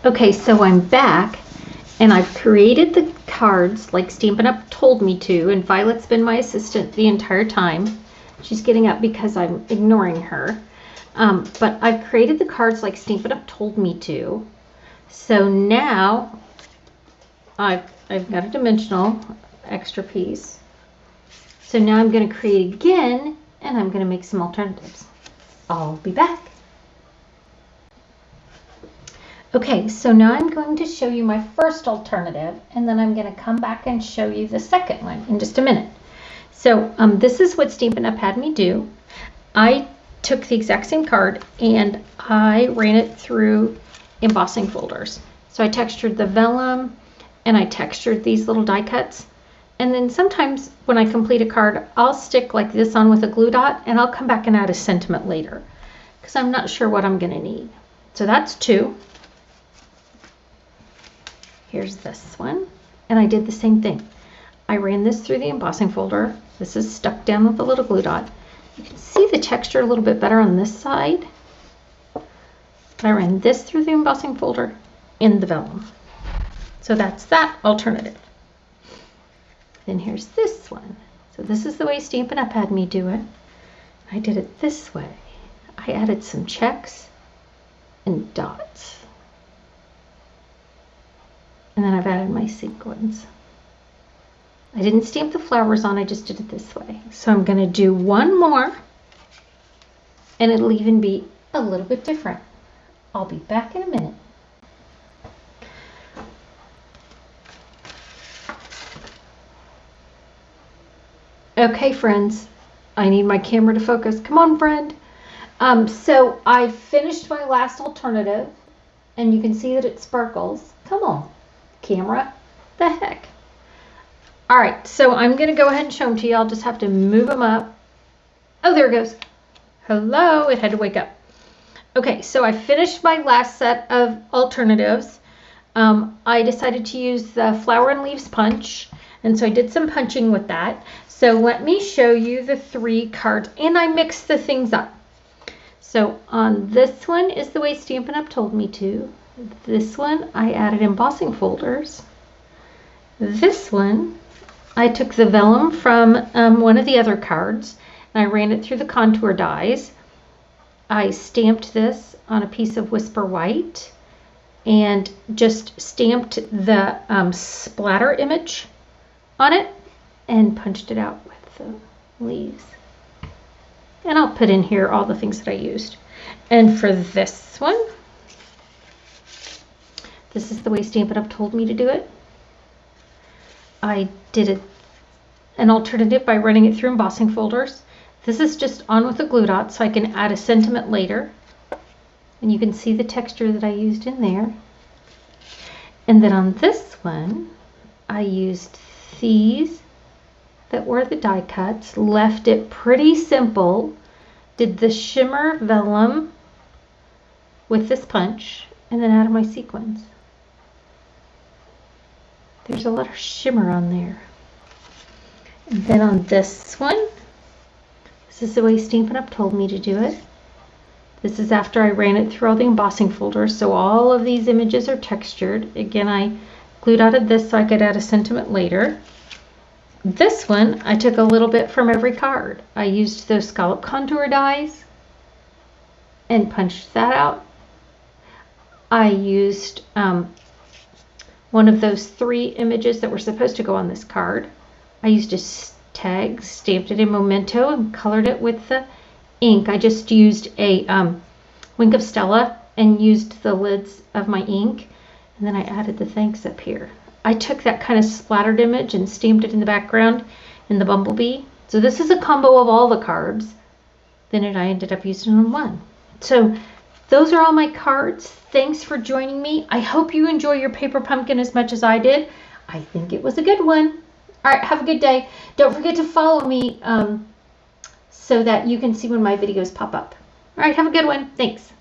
Okay, so I'm back and I've created the cards like Stampin' Up! Told me to, and Violet's been my assistant the entire time. She's getting up because I'm ignoring her. But I've created the cards like Stampin' Up! Told me to. So now I've got a dimensional extra piece. So now I'm going to create again and I'm going to make some alternatives. I'll be back. Okay, so now I'm going to show you my first alternative, and then I'm going to come back and show you the second one in just a minute. So this is what Stampin' Up! Had me do. I took the exact same card and I ran it through embossing folders. So I textured the vellum and I textured these little die cuts. And then sometimes when I complete a card, I'll stick like this on with a glue dot and I'll come back and add a sentiment later because I'm not sure what I'm going to need. So that's two. Here's this one, and I did the same thing. I ran this through the embossing folder. This is stuck down with a little glue dot. You can see the texture a little bit better on this side. But I ran this through the embossing folder in the vellum. So that's that alternative. Then here's this one. So this is the way Stampin' Up! Had me do it. I did it this way. I added some checks and dots. And then I've added my sequins. I didn't stamp the flowers on, I just did it this way. So I'm going to do one more, and it'll even be a little bit different. I'll be back in a minute. Okay, friends, I need my camera to focus. Come on, friend. So I finished my last alternative, and you can see that it sparkles. Come on. Camera, the heck. All right, so I'm going to go ahead and show them to you. I'll just have to move them up. Oh, there it goes. Hello, it had to wake up. Okay, so I finished my last set of alternatives. I decided to use the flower and leaves punch, and so I did some punching with that. So let me show you the three cards, and I mixed the things up. So on this one is the way Stampin' Up! Told me to. This one, I added embossing folders. This one, I took the vellum from one of the other cards, and I ran it through the contour dies. I stamped this on a piece of Whisper White, and just stamped the splatter image on it, and punched it out with the leaves. And I'll put in here all the things that I used. And for this one, this is the way Stampin' Up! Told me to do it. I did an alternative by running it through embossing folders. This is just on with a glue dot so I can add a sentiment later. And you can see the texture that I used in there. And then on this one, I used these that were the die cuts, left it pretty simple, did the shimmer vellum with this punch, and then added my sequins. There's a lot of shimmer on there. And then on this one, this is the way Stampin' Up! Told me to do it. This is after I ran it through all the embossing folders, so all of these images are textured. Again, I glued out of this so I could add a sentiment later. This one, I took a little bit from every card. I used those scallop contour dies and punched that out. I used one of those three images that were supposed to go on this card. I used a tag, stamped it in Memento, and colored it with the ink. I just used a Wink of Stella and used the lids of my ink, and then I added the thanks up here. I took that kind of splattered image and stamped it in the background in the bumblebee. So this is a combo of all the cards. Then I ended up using them in one. So those are all my cards. Thanks for joining me. I hope you enjoy your paper pumpkin as much as I did. I think it was a good one. All right, have a good day. Don't forget to follow me so that you can see when my videos pop up. All right, have a good one. Thanks.